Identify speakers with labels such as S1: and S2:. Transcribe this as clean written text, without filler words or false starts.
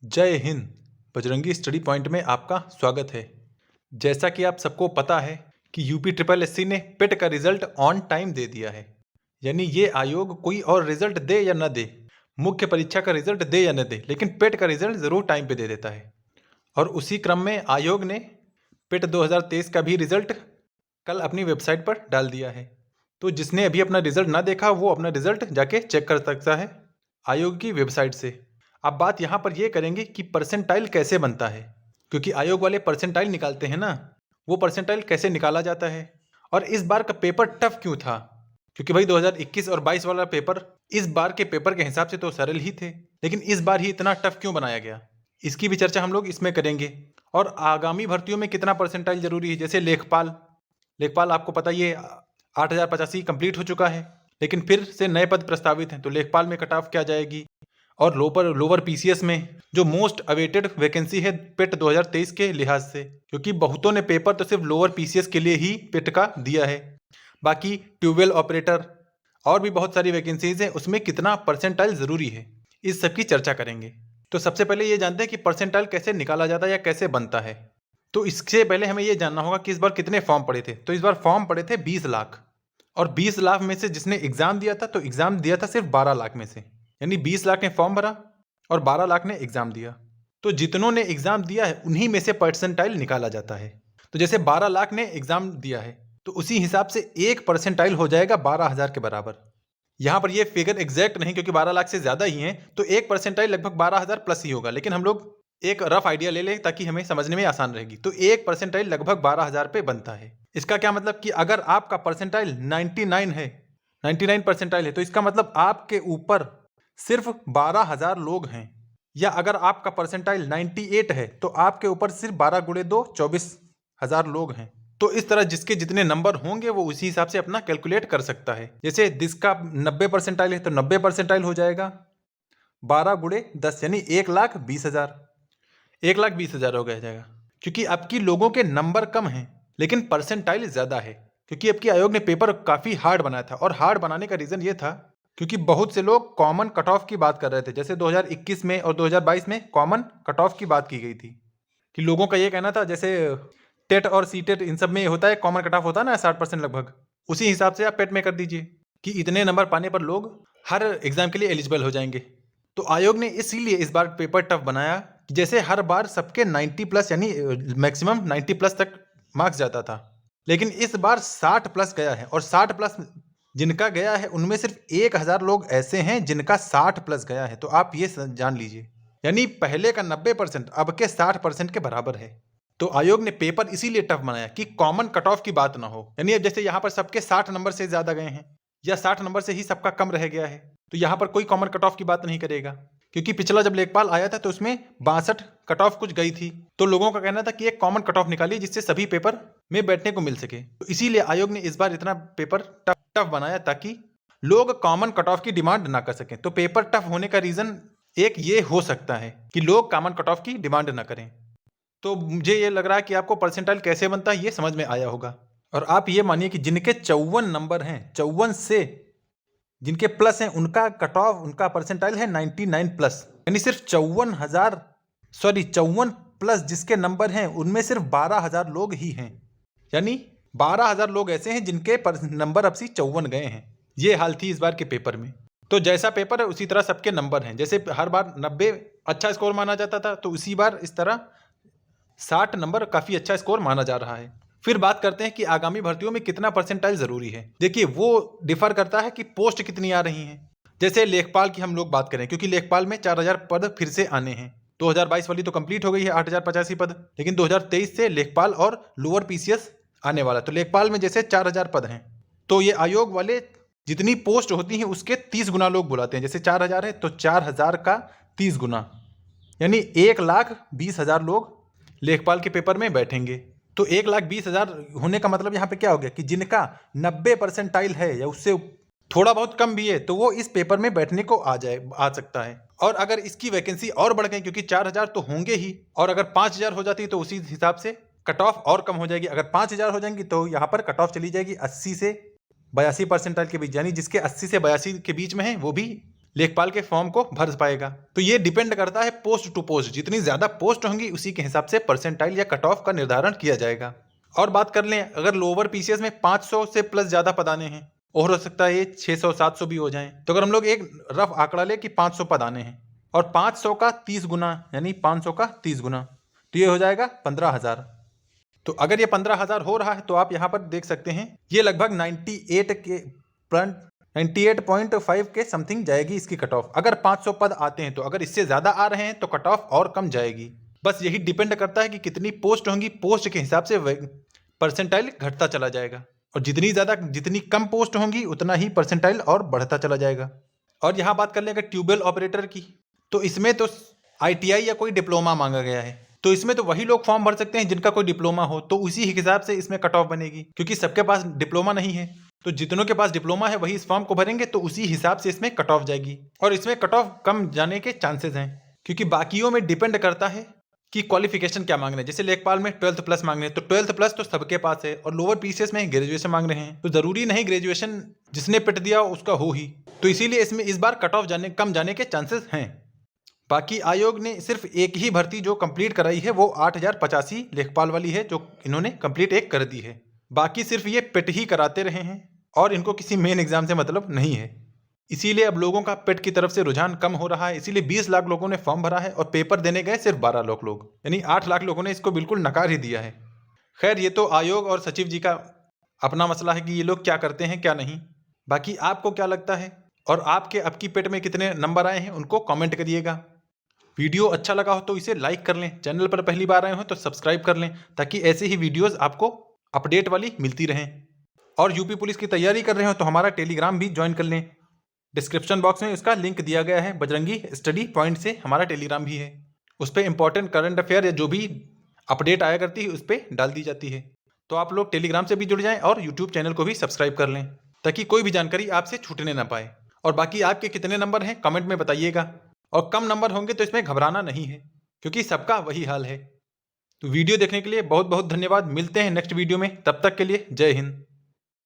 S1: जय Hind. Bajrangi study point में आपका स्वागत है। जैसा कि आप सबको पता है कि यूपी ट्रिपल एससी ने पेट का रिजल्ट ऑन टाइम दे दिया है। यानी ये आयोग कोई और रिजल्ट दे या न दे, मुख्य परीक्षा का रिजल्ट दे या न दे, लेकिन पेट का रिजल्ट ज़रूर टाइम पे दे देता है। और उसी क्रम में आयोग ने पेट 2023 का भी रिजल्ट कल अपनी वेबसाइट पर डाल दिया है। तो जिसने अभी अपना रिजल्ट ना देखा वो अपना रिजल्ट जाके चेक कर सकता है आयोग की वेबसाइट से। अब बात यहाँ पर ये करेंगे कि परसेंटाइल कैसे बनता है, क्योंकि आयोग वाले परसेंटाइल निकालते हैं ना, वो परसेंटाइल कैसे निकाला जाता है और इस बार का पेपर टफ क्यों था। क्योंकि भाई 2021 और 22 वाला पेपर इस बार के पेपर के हिसाब से तो सरल ही थे, लेकिन इस बार ही इतना टफ क्यों बनाया गया, इसकी भी चर्चा हम लोग इसमें करेंगे। और आगामी भर्तियों में कितना परसेंटाइल जरूरी है, जैसे लेखपाल आपको पता ये 8085 कंप्लीट हो चुका है, लेकिन फिर से नए पद प्रस्तावित हैं, तो लेखपाल में कट ऑफ क्या जाएगी। और लोअर पीसीएस में जो मोस्ट अवेटेड वैकेंसी है पेट 2023 के लिहाज से, क्योंकि बहुतों ने पेपर तो सिर्फ लोअर पीसीएस के लिए ही पेट का दिया है। बाकी ट्यूबवेल ऑपरेटर और भी बहुत सारी वैकेंसीज हैं, उसमें कितना परसेंटाइल ज़रूरी है, इस सब की चर्चा करेंगे। तो सबसे पहले ये जानते हैं कि परसेंटाइल कैसे निकाला जाता है या कैसे बनता है। तो इससे पहले हमें ये जानना होगा कि इस बार कितने फॉर्म पड़े थे। तो इस बार फॉर्म पड़े थे 20 लाख, और 20 लाख में से जिसने एग्ज़ाम दिया था, तो एग्ज़ाम दिया था सिर्फ 12 लाख में से, यानी 20 लाख ने फॉर्म भरा और 12 लाख ने एग्ज़ाम दिया। तो जितनों ने एग्ज़ाम दिया है उन्हीं में से परसेंटाइल निकाला जाता है। तो जैसे 12 लाख ने एग्ज़ाम दिया है, तो उसी हिसाब से एक परसेंटाइल हो जाएगा 12,000 के बराबर। यहाँ पर ये फिगर एग्जैक्ट नहीं, क्योंकि 12 लाख से ज़्यादा ही हैं, तो एक परसेंटाइल लगभग 12,000 प्लस ही होगा, लेकिन हम लोग एक रफ आइडिया ले लें ताकि हमें समझने में आसान रहेगी। तो एक परसेंटाइल लगभग 12,000 पे बनता है। इसका क्या मतलब कि अगर आपका परसेंटाइल 99 है, 99 परसेंटाइल है, तो इसका मतलब आपके ऊपर सिर्फ 12,000 लोग हैं। या अगर आपका परसेंटाइल 98 है, तो आपके ऊपर सिर्फ 12 गुणे 2 24,000 लोग हैं। तो इस तरह जिसके जितने नंबर होंगे वो उसी हिसाब से अपना कैलकुलेट कर सकता है। जैसे जिसका 90 परसेंटाइल है तो 90 परसेंटाइल हो जाएगा 12 गुणे 10, यानी 1,20,000। 1,20,000 हो गया जाएगा, क्योंकि अब की लोगों के नंबर कम हैं लेकिन परसेंटाइल ज़्यादा है। क्योंकि अब की आयोग ने पेपर काफ़ी हार्ड बनाया था, और हार्ड बनाने का रीज़न ये था क्योंकि बहुत से लोग कॉमन कट ऑफ की बात कर रहे थे। जैसे 2021 में और 2022 में कॉमन कट ऑफ की बात की गई थी कि लोगों का ये कहना था, जैसे टेट और सी टेट इन सब में होता है, कॉमन कट ऑफ होता है ना 60% लगभग, उसी हिसाब से आप पेट में कर दीजिए कि इतने नंबर पाने पर लोग हर एग्जाम के लिए एलिजिबल हो जाएंगे। तो आयोग ने इसीलिए इस बार पेपर टफ बनाया कि जैसे हर बार सबके 90 प्लस, यानी मैक्सिमम 90 प्लस तक मार्क्स जाता था, लेकिन इस बार 60 प्लस गया है। और 60 प्लस जिनका गया है उनमें सिर्फ 1,000 लोग ऐसे हैं जिनका 60 प्लस गया है। तो आप ये जान लीजिए, यानी पहले का 90% अब के 60% के बराबर है। तो आयोग ने पेपर इसीलिए टफ बनाया कि कॉमन कट ऑफ की बात ना हो। यानी अब जैसे यहाँ पर सबके 60 नंबर से ज़्यादा गए हैं या 60 नंबर से ही सबका कम रह गया है, तो यहाँ पर कोई कॉमन कट ऑफ की बात नहीं करेगा। क्योंकि पिछला जब लेखपाल आया था तो उसमें 62 कट ऑफ कुछ गई थी, तो लोगों का कहना था कि एक कॉमन कट ऑफ निकालिए जिससे सभी पेपर में बैठने को मिल सके। तो इसीलिए आयोग ने इस बार इतना पेपर टफ बनाया ताकि लोग कॉमन कट ऑफ की डिमांड ना कर सकें। तो पेपर टफ होने का रीज़न एक ये हो सकता है कि लोग कॉमन कट ऑफ की डिमांड ना करें। तो मुझे ये लग रहा है कि आपको परसेंटाइल कैसे बनता है ये समझ में आया होगा। और आप ये मानिए कि जिनके 54 नंबर हैं, 54 से जिनके प्लस हैं, उनका कट ऑफ, उनका परसेंटाइल है 99 प्लस, यानी सिर्फ 54 प्लस जिसके नंबर हैं उनमें सिर्फ 12,000 लोग ही हैं। यानी 12,000 लोग ऐसे हैं जिनके नंबर अब से 54 गए हैं। ये हाल थी इस बार के पेपर में। तो जैसा पेपर है उसी तरह सबके नंबर हैं। जैसे हर बार 90 अच्छा स्कोर माना जाता था, तो उसी बार इस तरह 60 नंबर काफ़ी अच्छा स्कोर माना जा रहा है। फिर बात करते हैं कि आगामी भर्तियों में कितना परसेंटाइल ज़रूरी है। देखिए, वो डिफर करता है कि पोस्ट कितनी आ रही हैं। जैसे लेखपाल की हम लोग बात करें, क्योंकि लेखपाल में 4,000 पद फिर से आने हैं। 2022 वाली तो कंप्लीट हो गई है 8,085 पद, लेकिन 2023 से लेखपाल और लोअर पीसीएस आने वाला। तो लेखपाल में जैसे 4,000 पद हैं, तो ये आयोग वाले जितनी पोस्ट होती हैं उसके 30 गुना लोग बुलाते हैं। जैसे 4,000 है तो 4,000 का 30 गुना, यानी 1,20,000 लोग लेखपाल के पेपर में बैठेंगे। तो 1,20,000 होने का मतलब यहाँ पे क्या हो गया कि जिनका 90 परसेंटाइल है या उससे थोड़ा बहुत कम भी है, तो वो इस पेपर में बैठने को आ सकता है। और अगर इसकी वैकेंसी और बढ़ गई, क्योंकि 4,000 तो होंगे ही, और अगर 5,000 हो जाती तो उसी हिसाब से कट ऑफ और कम हो जाएगी। अगर 5,000 हो जाएंगी तो यहाँ पर कट ऑफ चली जाएगी 80 से 82 परसेंटाइल के बीच, यानी जिसके 80 से 82 के बीच में है वो भी लेखपाल के फॉर्म को भर पाएगा। तो ये डिपेंड करता है पोस्ट टू पोस्ट, जितनी ज़्यादा पोस्ट होंगी उसी के हिसाब से परसेंटाइल या कट ऑफ का निर्धारण किया जाएगा। और बात कर लें, अगर लोअर पीसीएस में 500 से प्लस ज़्यादा पद आने हैं, और हो सकता है ये 600-700 भी हो जाएं, तो अगर हम लोग एक रफ आंकड़ा ले कि 500 पद आने हैं और 500 का 30 गुना यानी 500 का 30 गुना, तो ये हो जाएगा 15,000। तो अगर ये 15,000 हो रहा है तो आप यहाँ पर देख सकते हैं ये लगभग 98.5 के समथिंग जाएगी इसकी कट ऑफ। अगर 500 पद आते हैं तो अगर इससे ज़्यादा आ रहे हैं तो कट ऑफ और कम जाएगी। बस यही डिपेंड करता है कि कितनी पोस्ट होंगी, पोस्ट के हिसाब से परसेंटाइल घटता चला जाएगा, और जितनी कम पोस्ट होंगी उतना ही परसेंटाइल और बढ़ता चला जाएगा। और यहाँ बात कर लें अगर ट्यूबवेल ऑपरेटर की, तो इसमें तो ITI या कोई डिप्लोमा मांगा गया है, तो इसमें तो वही लोग फॉर्म भर सकते हैं जिनका कोई डिप्लोमा हो, तो उसी हिसाब से इसमें कट ऑफ बनेगी। क्योंकि सबके पास डिप्लोमा नहीं है, तो जितनों के पास डिप्लोमा है वही इस फॉर्म को भरेंगे, तो उसी हिसाब से इसमें कट ऑफ जाएगी। और इसमें कट ऑफ कम जाने के चांसेस हैं, क्योंकि बाकियों में डिपेंड करता है कि क्वालिफिकेशन क्या मांग रहे हैं। जैसे लेखपाल में 12th प्लस मांग रहे हैं, तो 12th प्लस तो सबके पास है, और लोअर पीसीएस में ग्रेजुएशन मांग रहे हैं, तो जरूरी नहीं ग्रेजुएशन जिसने पिट दिया उसका हो ही। तो इसीलिए इसमें इस बार कट ऑफ कम जाने के चांसेस हैं। बाकी आयोग ने सिर्फ एक ही भर्ती जो कंप्लीट कराई है वो 8,085 लेखपाल वाली है, जो इन्होंने कंप्लीट एक कर दी है। बाकी सिर्फ ये पिट ही कराते रहे हैं और इनको किसी मेन एग्जाम से मतलब नहीं है। इसीलिए अब लोगों का पिट की तरफ से रुझान कम हो रहा है। इसीलिए 20 लाख लोगों ने फॉर्म भरा है और पेपर देने गए सिर्फ 12 लाख लोग, यानी 8 लाख लोगों ने इसको बिल्कुल नकार ही दिया है। खैर, ये तो आयोग और सचिव जी का अपना मसला है कि ये लोग क्या करते हैं क्या नहीं। बाकी आपको क्या लगता है और आपके अब की पिट में कितने नंबर आए हैं उनको कमेंट करिएगा। वीडियो अच्छा लगा हो तो इसे लाइक कर लें, चैनल पर पहली बार आए हो तो सब्सक्राइब कर लें, ताकि ऐसे ही वीडियोस आपको अपडेट वाली मिलती रहें। और यूपी पुलिस की तैयारी कर रहे हो तो हमारा टेलीग्राम भी ज्वाइन कर लें, डिस्क्रिप्शन बॉक्स में उसका लिंक दिया गया है। बजरंगी स्टडी पॉइंट से हमारा टेलीग्राम भी है, उस पर इंपॉर्टेंट करंट अफेयर या जो भी अपडेट आया करती है उस पर डाल दी जाती है। तो आप लोग टेलीग्राम से भी जुड़ जाएं और यूट्यूब चैनल को भी सब्सक्राइब कर लें, ताकि कोई भी जानकारी आपसे छूटने ना पाए। और बाकी आपके कितने नंबर हैं कमेंट में बताइएगा, और कम नंबर होंगे तो इसमें घबराना नहीं है, क्योंकि सबका वही हाल है। तो वीडियो देखने के लिए बहुत बहुत धन्यवाद। मिलते हैं नेक्स्ट वीडियो में, तब तक के लिए जय हिंद।